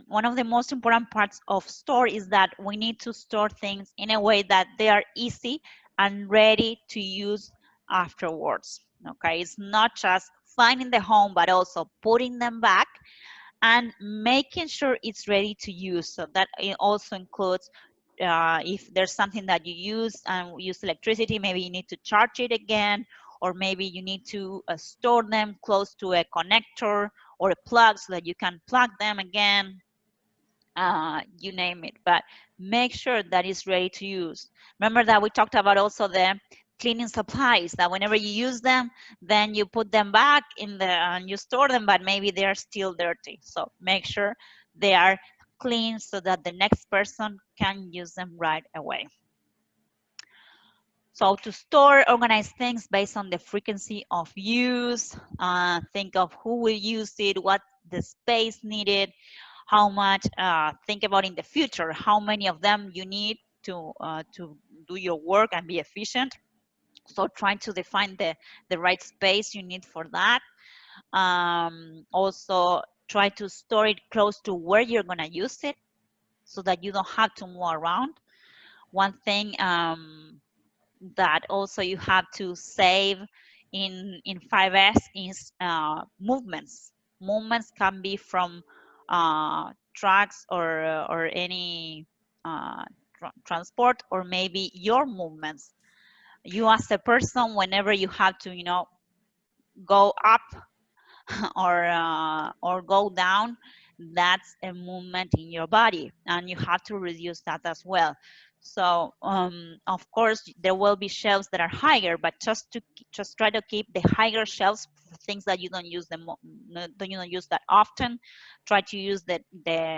one of the most important parts of store is that we need to store things in a way that they are easy and ready to use afterwards. Okay, it's not just finding the home, but also putting them back and making sure it's ready to use. So that it also includes if there's something that you use and use electricity, maybe you need to charge it again, or maybe you need to store them close to a connector or a plug so that you can plug them again. You name it, but make sure that it's ready to use. Remember that we talked about also the cleaning supplies, that whenever you use them, then you put them back in the and you store them, but maybe they are still dirty. So make sure they are clean so that the next person can use them right away. So to store, organize things based on the frequency of use. Think of who will use it, what the space needed, how much. Think about in the future how many of them you need to do your work and be efficient. So trying to define the right space you need for that. Also try to store it close to where you're going to use it so that you don't have to move around. One thing that also you have to save in 5S is movements. Movements can be from trucks or any transport, or maybe your movements. You as a person, whenever you have to, go up or go down, that's a movement in your body, and you have to reduce that as well. So of course there will be shelves that are higher, but just try to keep the higher shelves for things that you don't use you don't use that often. Try to use the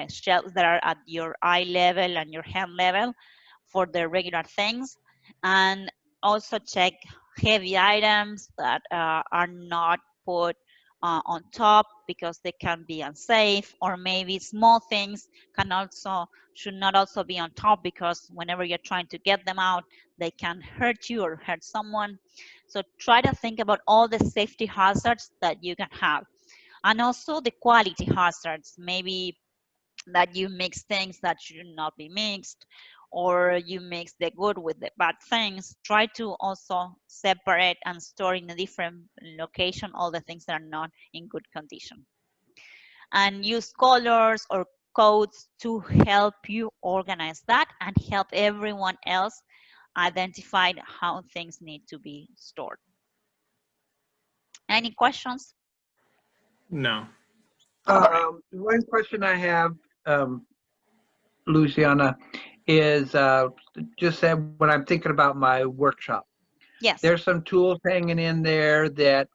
shelves that are at your eye level and your hand level for the regular things. And also check heavy items that are not put on top because they can be unsafe, or maybe small things should not also be on top because whenever you're trying to get them out, they can hurt you or hurt someone. So try to think about all the safety hazards that you can have, and also the quality hazards. Maybe that you mix things that should not be mixed, or you mix the good with the bad things. Try to also separate and store in a different location all the things that are not in good condition, and use colors or codes to help you organize that and help everyone else identify how things need to be stored. Any questions? No. All right. One question I have, Luciana, is just that when I'm thinking about my workshop, Yes. there's some tools hanging in there that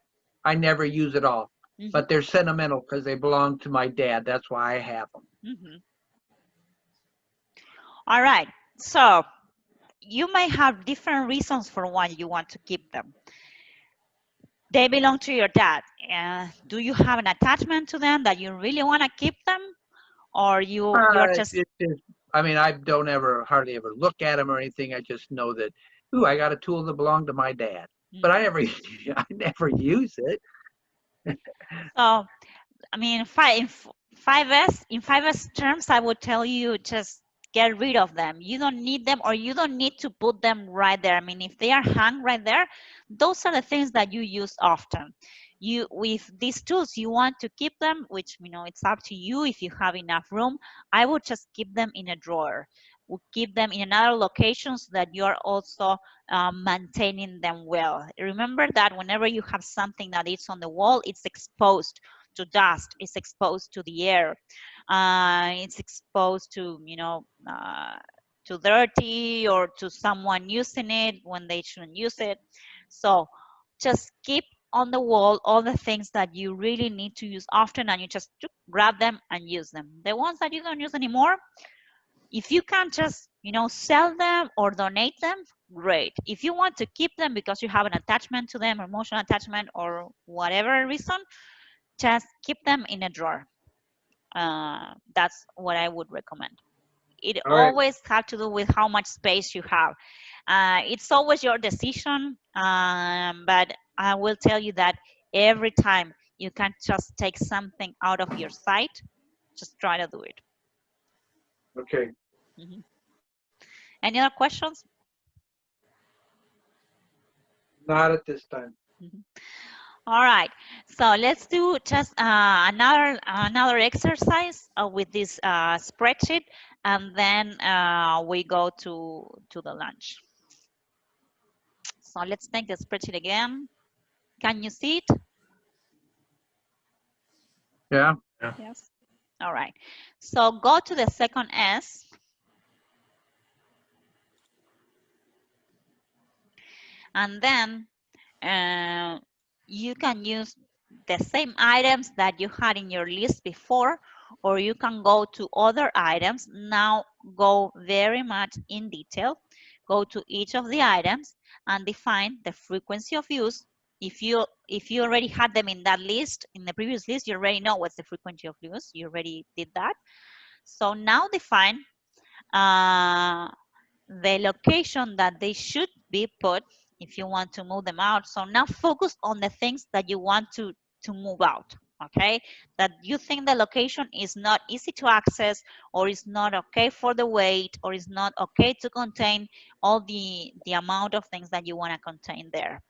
I never use at all, but they're sentimental because they belong to my dad. That's why I have them. All right. So you may have different reasons for why you want to keep them. They belong to your dad. Do you have an attachment to them that you really want to keep them, or you're just? I mean, I don't hardly ever look at them or anything. I just know that, ooh, I got a tool that belonged to my dad, but I never use it. So, I mean, in 5S terms, I would tell you just get rid of them. You don't need them, or you don't need to put them right there. I mean, if they are hung right there, those are the things that you use often. You, with these tools, you want to keep them, which it's up to you if you have enough room. I would just keep them in a drawer. Would keep them in another location so that you're also maintaining them well. Remember that whenever you have something that is on the wall, it's exposed to dust, it's exposed to the air, it's exposed to dirty or to someone using it when they shouldn't use it. So just keep on the wall all the things that you really need to use often, and you just grab them and use them. The ones that you don't use anymore, if you can just sell them or donate them, great. If you want to keep them because you have an attachment to them, emotional attachment, or whatever reason, just keep them in a drawer. That's what I would recommend. It always has to do with how much space you have. It's always your decision, but I will tell you that every time you can just take something out of your sight, just try to do it. Okay. Mm-hmm. Any other questions? Not at this time. Mm-hmm. All right, so let's do just another exercise with this spreadsheet, and then we go to the lunch. So let's take the spreadsheet again. Can you see it? Yeah. Yeah. Yes. All right. So go to the second S. And then you can use the same items that you had in your list before, or you can go to other items. Now go very much in detail. Go to each of the items and define the frequency of use. If you already had them in that list, in the previous list, you already know what's the frequency of use. You already did that. So now define the location that they should be put if you want to move them out. So now focus on the things that you want to move out, okay? That you think the location is not easy to access, or is not okay for the weight, or is not okay to contain all the amount of things that you want to contain there.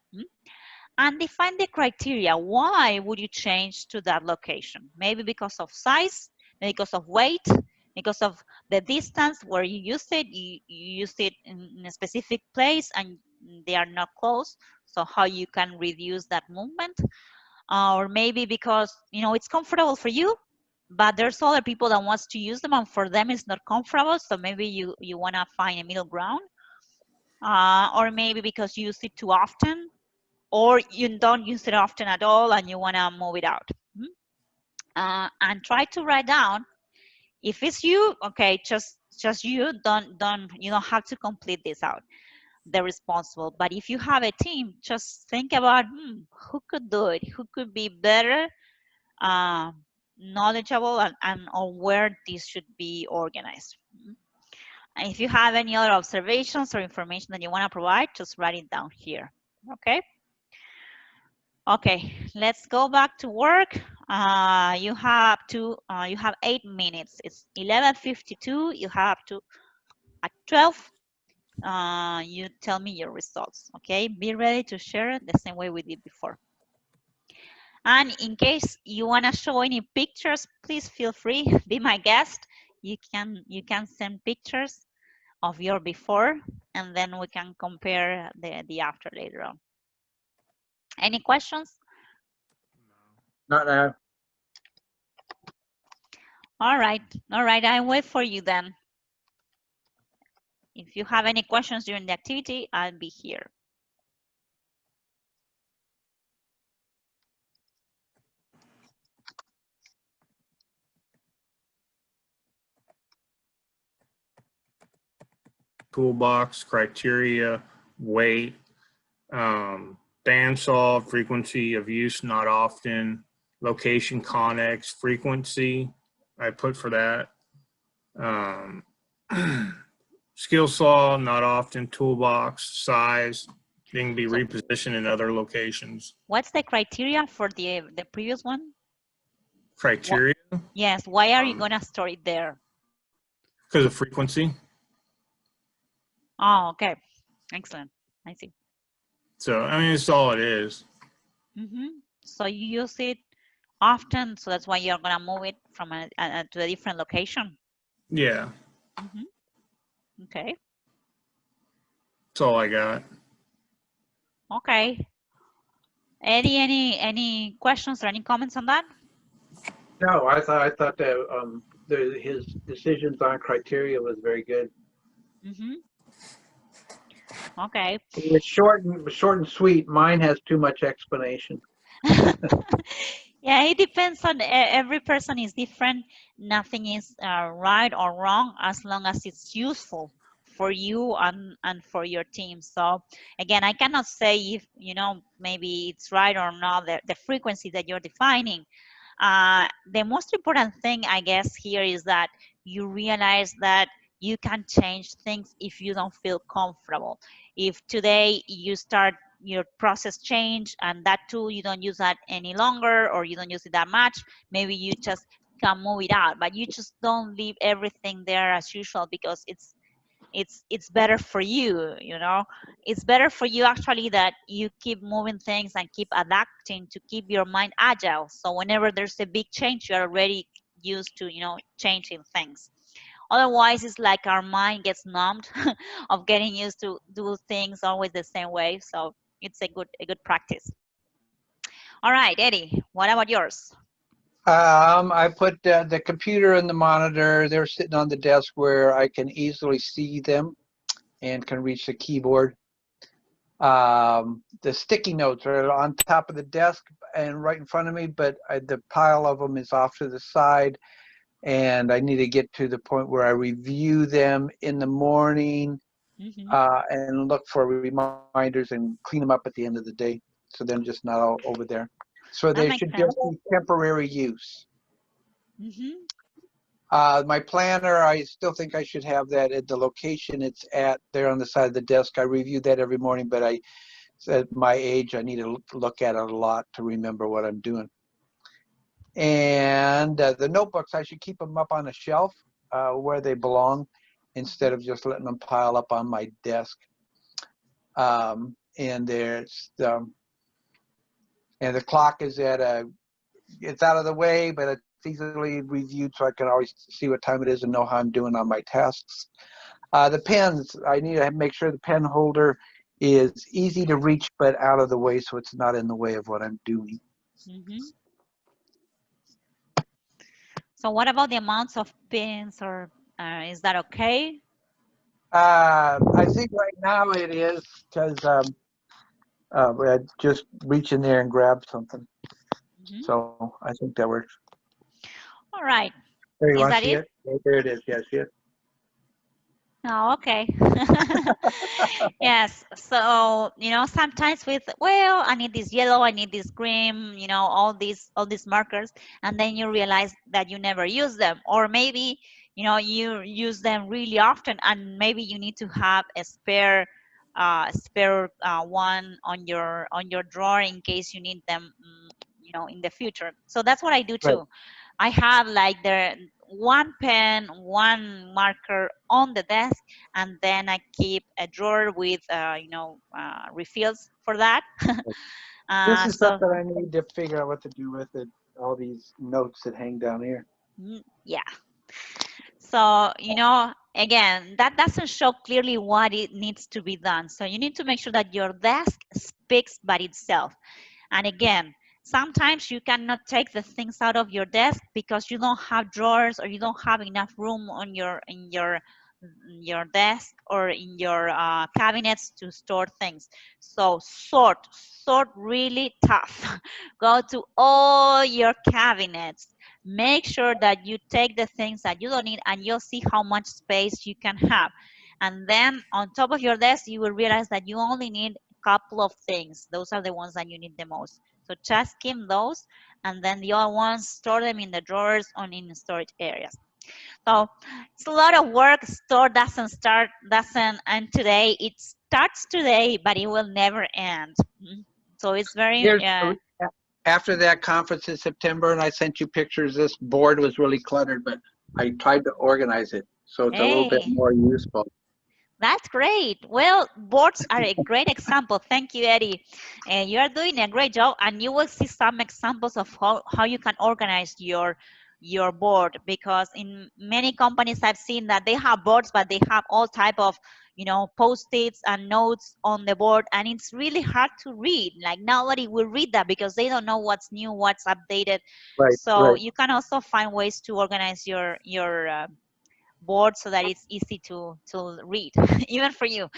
And define the criteria. Why would you change to that location? Maybe because of size, maybe because of weight, because of the distance where you used it. You used it in a specific place and they are not close. So how you can reduce that movement. Or maybe because, you know, it's comfortable for you, but there's other people that wants to use them and for them it's not comfortable. So maybe you want to find a middle ground. Or maybe because you use it too often, or you don't use it often at all and you want to move it out. And try to write down, if it's you, okay, just you, you don't have to complete this out, the responsible. But if you have a team, just think about who could do it, who could be better, uh, knowledgeable, and or where this should be organized. And if you have any other observations or information that you want to provide, just write it down here. Okay. Okay, let's go back to work. You have 8 minutes. It's 11:52. You have to at 12. You tell me your results. Okay, be ready to share the same way we did before. And in case you wanna show any pictures, please feel free. Be my guest. You can send pictures of your before, and then we can compare the after later on. Any questions? Not now. All right, I'll wait for you then. If you have any questions during the activity, I'll be here. Toolbox, criteria, weight, bandsaw, frequency of use, not often, location, connex, frequency, I put for that. Skill saw, not often, toolbox, size, they can be repositioned in other locations. What's the criteria for the previous one? Criteria? Yes, why are you gonna store it there? Because of frequency. Oh, okay, excellent, I see. So, I mean, it's all it is. So you use it often, so that's why you're gonna move it from to a different location. Yeah. Okay. That's all I got. Okay. Eddie, any questions or any comments on that? No, I thought that his decisions on criteria was very good. Okay. It was short and sweet. Mine has too much explanation. Yeah, it depends on every person is different. Nothing is right or wrong as long as it's useful for you and for your team. So again, I cannot say if, you know, maybe it's right or not, the frequency that you're defining. The most important thing, I guess, here is that you realize that you can change things if you don't feel comfortable. If today you start your process change and that tool you don't use that any longer, or you don't use it that much, maybe you just can move it out, but you just don't leave everything there as usual, because it's better for you, you know. It's better for you actually that you keep moving things and keep adapting to keep your mind agile, so whenever there's a big change you're already used to, you know, changing things. Otherwise it's like our mind gets numbed of getting used to do things always the same way. So it's a good practice. All right, Eddie, what about yours? I put the computer and the monitor. They're sitting on the desk where I can easily see them and can reach the keyboard. The sticky notes are on top of the desk and right in front of me, but the pile of them is off to the side, and I need to get to the point where I review them in the morning Hmm. and look for reminders and clean them up at the end of the day, so they're just not all over there. So they That should makes just sense. be temporary use. Hmm. My planner, I still think I should have that at the location it's at there on the side of the desk. I review that every morning, but at my age, I need to look at it a lot to remember what I'm doing. And the notebooks, I should keep them up on a shelf where they belong instead of just letting them pile up on my desk. And there's and the clock is it's out of the way, but it's easily reviewed, so I can always see what time it is and know how I'm doing on my tasks. The pens, I need to make sure the pen holder is easy to reach but out of the way, so it's not in the way of what I'm doing. Hmm. So what about the amounts of pins, or is that okay? I think right now it is because I just reach in there and grab something. Hmm. So I think that works. All right. There, you Is want to that see it? it? There it is. Yeah, see it? Oh, okay. Yes. So, you know, sometimes with, well, I need this yellow, I need this green, you know, all these markers, and then you realize that you never use them. Or maybe, you know, you use them really often, and maybe you need to have a spare one on your drawer in case you need them, you know, in the future. So that's what I do Right. too. I have like the one pen, one marker on the desk, and then I keep a drawer with, refills for that. This is stuff So that I need to figure out what to do with it. All these notes that hang down here. yeah. So, you know, again, that doesn't show clearly what it needs to be done. So you need to make sure that your desk speaks by itself. And again, sometimes you cannot take the things out of your desk because you don't have drawers, or you don't have enough room on your desk or in your cabinets to store things. So sort really tough. Go to all your cabinets. Make sure that you take the things that you don't need, and you'll see how much space you can have. And then on top of your desk, you will realize that you only need a couple of things. Those are the ones that you need the most. So just skim those, and then the other ones, store them in the drawers or in storage areas. So it's a lot of work. Store doesn't end today. It starts today, but it will never end. So it's very, Here's after that conference in September, and I sent you pictures. This board was really cluttered, but I tried to organize it so it's a little bit hey, more useful. that's great. Well, boards are a great example. Thank you, Eddie. And you are doing a great job, and you will see some examples of how you can organize your board, because in many companies I've seen that they have boards, but they have all type of, you know, post-its and notes on the board, and it's really hard to read. Like nobody will read that because they don't know what's new, what's updated. Right, So right. you can also find ways to organize your board so that it's easy to read, even for you.